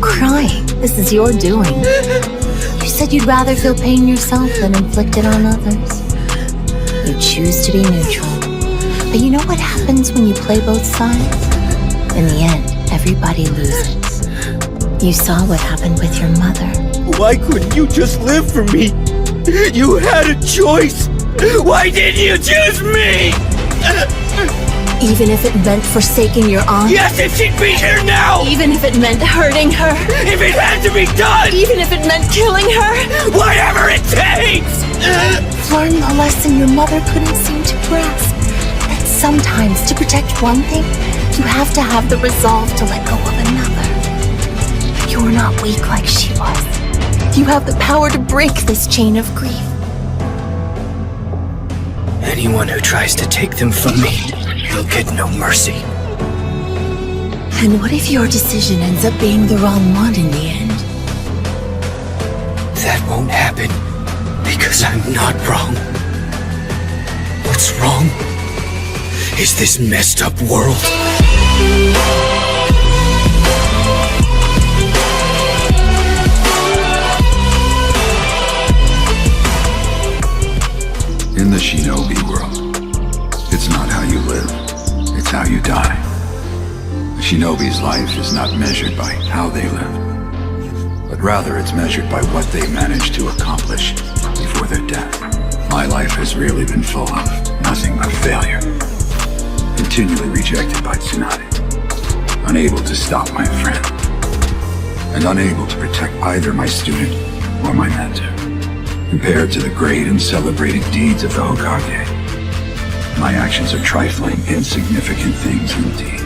crying. This is your doing. You said you'd rather feel pain yourself than inflict it on others. You choose to be neutral. But you know what happens when you play both sides? In the end, everybody loses. You saw what happened with your mother. Why couldn't you just live for me? You had a choice! Why didn't you choose me? Even if it meant forsaking your aunt? Yes, if she'd be here now! Even if it meant hurting her? If it had to be done! Even if it meant killing her? Whatever it takes! Learn the lesson your mother couldn't seem to grasp. That sometimes, to protect one thing, you have to have the resolve to let go of another. You're not weak like she was. You have the power to break this chain of grief. Anyone who tries to take them from me will get no mercy. And what if your decision ends up being the wrong one in the end? That won't happen, because I'm not wrong. What's wrong is this messed up world. In the shinobi world, it's not how you live, it's how you die. The shinobi's life is not measured by how they live, but rather it's measured by what they manage to accomplish before their death. My life has really been full of nothing but failure. Continually rejected by Tsunade, unable to stop my friend, and unable to protect either my student or my mentor. Compared to the great and celebrated deeds of the Hokage, my actions are trifling, insignificant things indeed.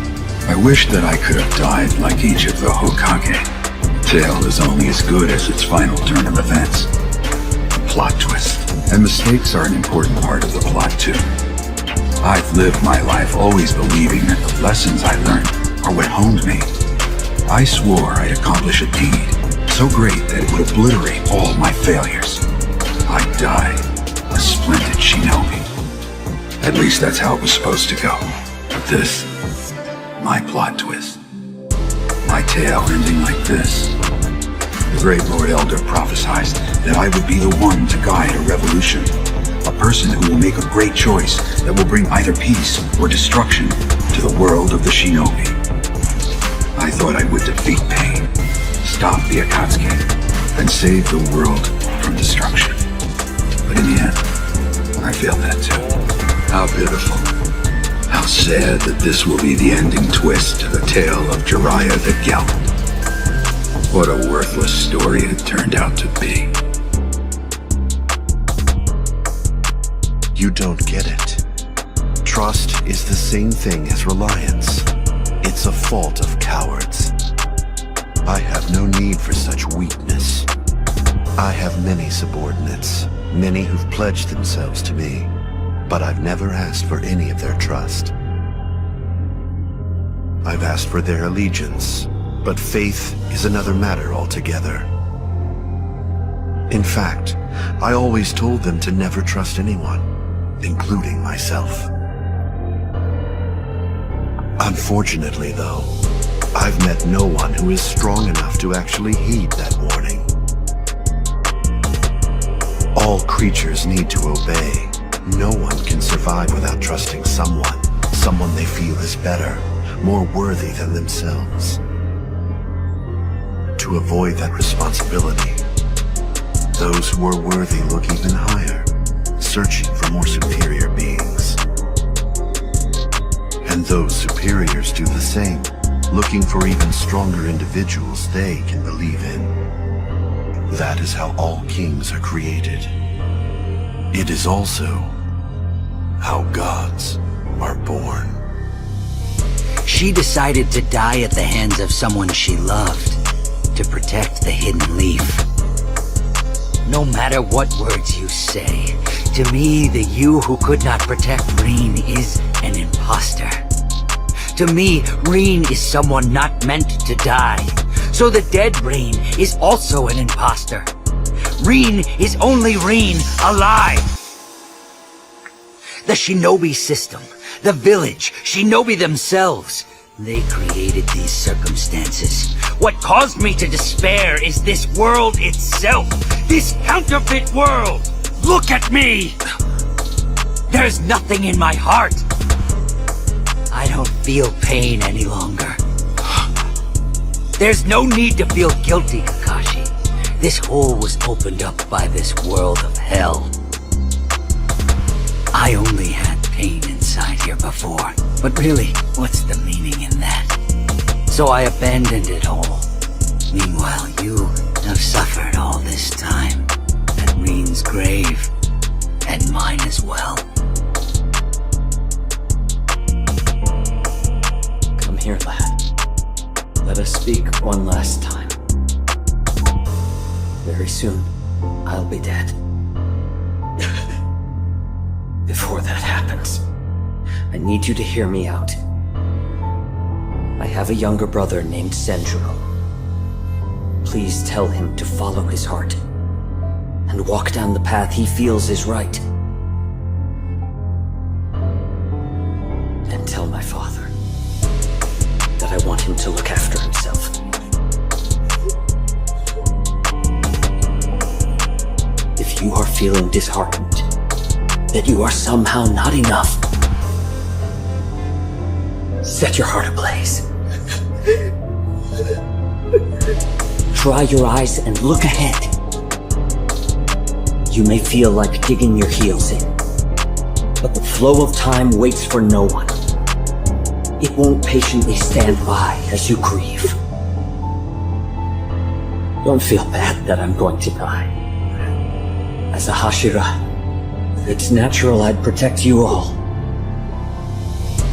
I wish that I could have died like each of the Hokage. A tale is only as good as its final turn of events. A plot twist. And mistakes are an important part of the plot too. I've lived my life always believing that the lessons I learned are what honed me. I swore I'd accomplish a deed so great that it would obliterate all my failures. I'd die a splendid shinobi. At least that's how it was supposed to go. But this, my plot twist. My tale ending like this. The great Lord Elder prophesied that I would be the one to guide a revolution. A person who will make a great choice that will bring either peace or destruction to the world of the shinobi. I thought I would defeat pain, stop the Akatsuki, and save the world from destruction. But in the end, I failed that too. How pitiful. How sad that this will be the ending twist to the tale of Jiraiya the Gallant. What a worthless story it turned out to be. You don't get it. Trust is the same thing as reliance. It's a fault of cowards. I have no need for such weakness. I have many subordinates, many who've pledged themselves to me, but I've never asked for any of their trust. I've asked for their allegiance, but faith is another matter altogether. In fact, I always told them to never trust anyone, including myself. Unfortunately, though, I've met no one who is strong enough to actually heed that warning. All creatures need to obey. No one can survive without trusting someone they feel is better, more worthy than themselves. To avoid that responsibility, those who are worthy look even higher, searching for more superior beings. And those superiors do the same, looking for even stronger individuals they can believe in. That is how all kings are created. It is also how gods are born. She decided to die at the hands of someone she loved, to protect the hidden leaf. No matter what words you say, to me, the you who could not protect Rin is an imposter. To me, Rin is someone not meant to die. So the dead Rin is also an imposter. Rin is only Rin alive. The shinobi system, the village, shinobi themselves, they created these circumstances. What caused me to despair is this world itself. This counterfeit world. Look at me! There's nothing in my heart. I don't feel pain any longer. There's no need to feel guilty, Kakashi. This hole was opened up by this world of hell. I only had pain inside here before, but really, what's the meaning in that? So I abandoned it all. Meanwhile, you have suffered all this time at Reen's grave, and mine as well. Come here, lad. Let us speak one last time. Very soon, I'll be dead. Before that happens, I need you to hear me out. I have a younger brother named Senjuro. Please tell him to follow his heart and walk down the path he feels is right. And tell my father that I want him to look after himself. If you are feeling disheartened, that you are somehow not enough, set your heart ablaze. Dry your eyes and look ahead. You may feel like digging your heels in, but the flow of time waits for no one. It won't patiently stand by as you grieve. Don't feel bad that I'm going to die. As a Hashira, it's natural I'd protect you all.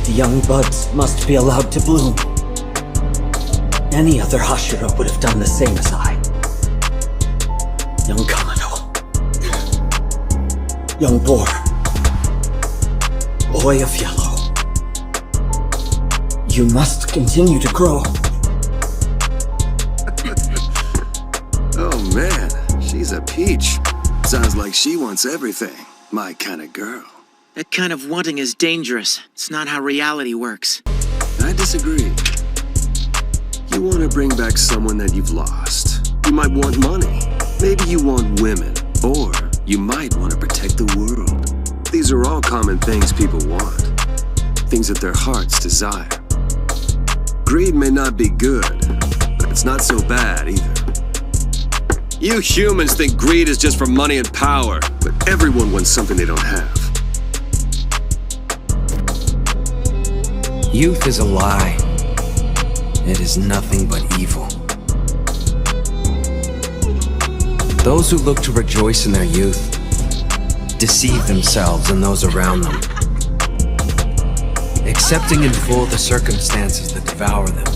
The young buds must be allowed to bloom. Any other Hashira would have done the same as I. Young Kamado. Young Boar. Boy of Yellow. You must continue to grow. Oh man, she's a peach. Sounds like she wants everything. My kind of girl. That kind of wanting is dangerous. It's not how reality works. I disagree. You want to bring back someone that you've lost. You might want money. Maybe you want women. Or you might want to protect the world. These are all common things people want. Things that their hearts desire. Greed may not be good, but it's not so bad either. You humans think greed is just for money and power, but everyone wants something they don't have. Youth is a lie. It is nothing but evil. Those who look to rejoice in their youth deceive themselves and those around them, accepting in full the circumstances that devour them.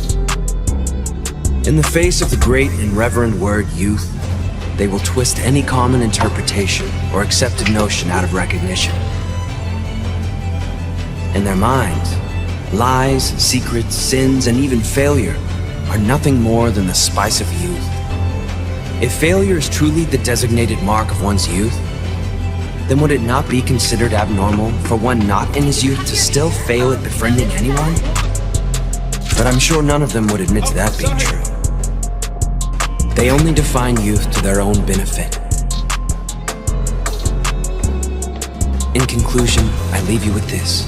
In the face of the great and reverend word youth, they will twist any common interpretation or accepted notion out of recognition. In their minds, lies, secrets, sins, and even failure are nothing more than the spice of youth. If failure is truly the designated mark of one's youth, then would it not be considered abnormal for one not in his youth to still fail at befriending anyone? But I'm sure none of them would admit to that being true. They only define youth to their own benefit. In conclusion, I leave you with this.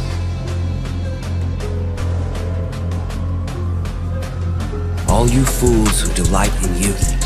All you fools who delight in youth,